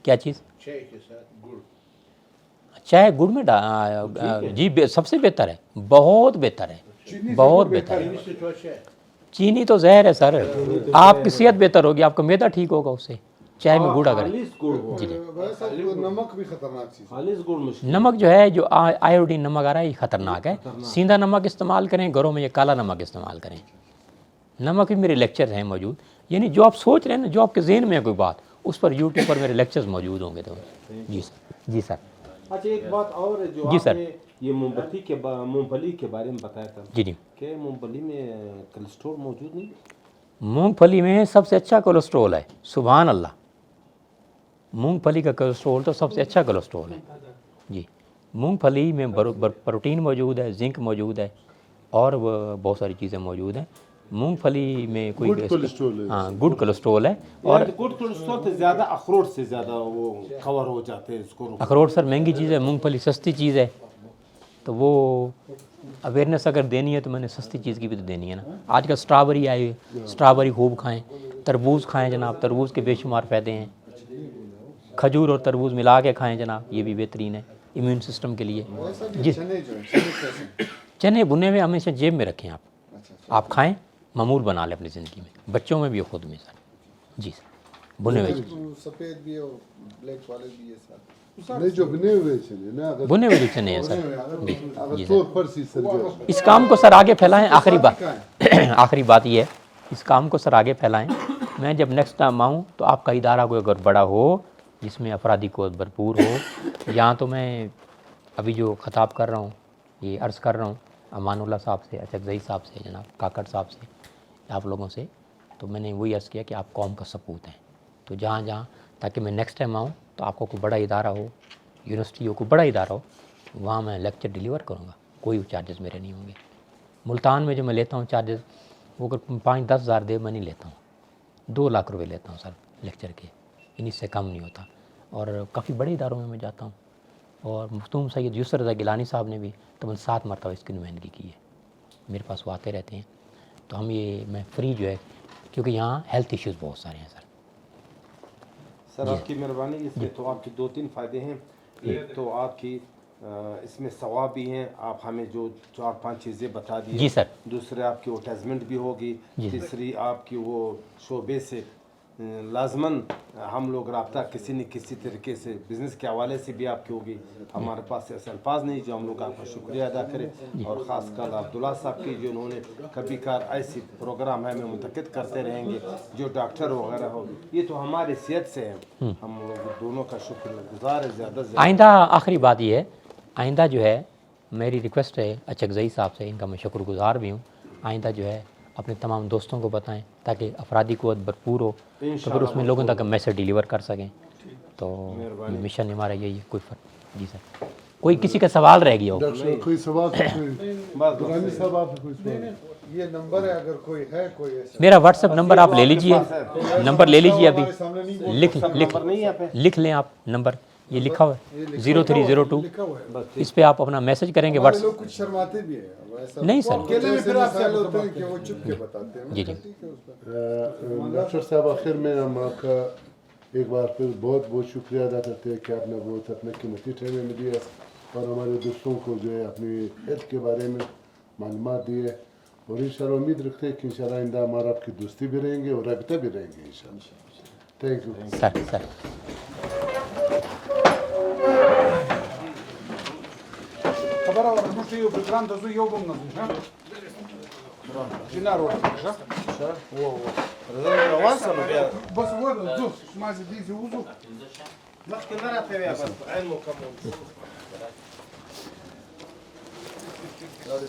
کیا چیز؟ چائے گڑ میں جی سب سے بہتر ہے، بہت بہتر ہے، بہت بہتر ہے۔ چینی تو زہر ہے سر، آپ کی صحت بہتر ہوگی، آپ کا معدہ ٹھیک ہوگا اس سے، چائے میں گڑ اگر جی جی۔ نمک بھی خطرناک چیز، نمک جو ہے، جو آیوڈین نمک آ رہا ہے، یہ خطرناک ہے۔ سیدھا نمک استعمال کریں گھروں میں، یہ کالا نمک استعمال کریں۔ نمک بھی میرے لیکچر ہیں موجود، یعنی جو آپ سوچ رہے ہیں نا، جو آپ کے ذہن میں ہے کوئی بات، اس پر یوٹیوب پر میرے لیکچرز موجود ہوں گے تو جی سر، جی سر۔ اچھا ایک بات اور ہے، جو آپ نے یہ مونگ پھلی کے بارے میں بتایا تھا، جی جی، کہ مونگ پھلی میں کولیسٹرول موجود نہیں؟ مونگ پھلی میں سب سے اچھا کولیسٹرول ہے، سبحان اللہ، مونگ پھلی کا کولیسٹرول تو سب سے اچھا کولیسٹرول ہے جی۔ مونگ پھلی میں پروٹین موجود ہے، زنک موجود ہے، اور بہت ساری چیزیں موجود ہیں۔ مونگ پھلی میں کوئی ہاں گڈ کولیسٹرول ہے، اور گڈ کولیسٹرول تو زیادہ اخروٹ سے زیادہ وہ کور ہو جاتے ہیں اس کو۔ اخروٹ سر مہنگی چیز ہے، مونگ پھلی سستی چیز ہے، تو وہ اویئرنیس اگر دینی ہے تو میں نے سستی چیز کی بھی تو دینی ہے نا۔ آج کل اسٹرابری آئی ہوئی، اسٹرابری خوب کھائیں، تربوز کھائیں جناب، تربوز کے بے شمار فائدے ہیں، کھجور اور تربوز ملا کے کھائیں جناب، یہ بھی بہترین ہے امیون سسٹم کے لیے جی۔ چنے بنے ہوئے ہمیشہ جیب میں رکھیں آپ کھائیں، معمول بنا لیں اپنی زندگی میں، بچوں میں بھی خود میں سر جی سر۔ بنے ہوئے سفید بھی اور بلیک والے بھی ہے سر، نہیں جو بنے ہوئے چنے نا، بنے ہوئے چنے ہیں سر جی جی طور پر سی سر۔ اس کام کو سر آگے پھیلائیں، آخری بات یہ ہے، اس کام کو سر آگے پھیلائیں۔ میں جب نیکسٹ ٹائم آؤں تو آپ کا ادارہ کوئی اگر بڑا ہو جس میں افرادی قوت بھرپور ہو، یہاں تو میں ابھی جو خطاب کر رہا ہوں، یہ عرض کر رہا ہوں امان اللہ صاحب سے، اچکزئی صاحب سے، جناب کاکڑ صاحب سے، آپ لوگوں سے، تو میں نے وہی عرض کیا کہ آپ قوم کا سپوت ہیں، تو جہاں جہاں، تاکہ میں نیکسٹ ٹائم آؤں تو آپ کو کوئی بڑا ادارہ ہو، یونیورسٹی ہو، کوئی بڑا ادارہ ہو، وہاں میں لیکچر ڈیلیور کروں گا، کوئی چارجز میرے نہیں ہوں گے۔ ملتان میں جو میں لیتا ہوں چارجز، وہ اگر 5-10 ہزار دے میں نہیں لیتا ہوں، 2 لاکھ روپے لیتا ہوں سر لیکچر کے، ان سے کم نہیں ہوتا۔ اور کافی بڑے اداروں میں جاتا ہوں، اور مختوم سید یسر رضا گیلانی صاحب نے بھی تقریباً 7 مرتبہ اس کی نمائندگی کی ہے، میرے پاس وہ آتے رہتے ہیں، تو ہم یہ میں فری جو ہے، کیونکہ یہاں ہیلتھ ایشوز بہت سارے ہیں سر۔ سر آپ کی مہربانی، اس میں تو آپ کے 2-3 فائدے ہیں۔ ایک تو آپ کی اس میں ثواب بھی ہیں، آپ ہمیں جو 4-5 چیزیں بتا دی جی سر۔ دوسرے آپ کی اٹیچمنٹ بھی ہوگی، جی تیسری آپ کی وہ شعبے سے لازماً ہم لوگ رابطہ کسی نہ کسی طریقے سے بزنس کے حوالے سے بھی آپ کی ہوگی۔ ہمارے پاس ایسے الفاظ نہیں جو ہم لوگ آپ کا شکریہ ادا کریں، اور خاص کر عبداللہ صاحب کی جو انہوں نے کبھی کار ایسی پروگرام ہمیں منتقد کرتے رہیں گے، جو ڈاکٹر وغیرہ ہو، یہ تو ہماری صحت سے ہے، ہم لوگ دونوں کا شکر گزار ہے زیادہ سے زیادہ۔ آئندہ آخری بات یہ ہے، آئندہ جو ہے میری ریکویسٹ ہے اچکزئی صاحب سے، ان کا میں شکر گزار بھی ہوں، آئندہ جو ہے اپنے تمام دوستوں کو بتائیں تاکہ افرادی قوت بھرپور ہو، تو پھر اس میں لوگوں تک میسج ڈیلیور کر سکیں، تو مشن ہمارا یہی ہے۔ کوئی فرق جی سر، کوئی کسی کا سوال رہ گیا ہو؟ کوئی سوال درانی صاحب، آپ کوئی سوال؟ یہ نمبر ہے اگر کوئی ہے، کوئی ایسا میرا واٹس ایپ نمبر آپ لے لیجئے، نمبر لے لیجئے ابھی، لکھ لیں آپ نمبر، یہ لکھا ہوا ہے 0302، اس پہ آپ اپنا میسج کریں گے واٹس لوگ کچھ شرماتے بھی ہیں نہیں سر جی جی۔ ڈاکٹر صاحب آخر میں ہم آپ کا ایک بار پھر بہت بہت شکریہ ادا کرتے ہیں کہ آپ نے بہت اپنے قیمتی ٹائم میں دیا اور ہمارے دوستوں کو جو ہے اپنی ہیلتھ کے بارے میں معلومات دی ہے، اور انشاءاللہ امید رکھتے ہیں کہ انشاءاللہ آئندہ ہمارا آپ کی دوستی بھی رہیں گے اور رابطہ بھی رہیں گے انشاءاللہ۔ Thank you sir. خبر اور مجھے یہ بکران دزو یو بم نزو ها جنا روح ها روان سره بیا بس هو دزو ما زي دي وزو مخکې نه راته بیا بس عین مکمل هذا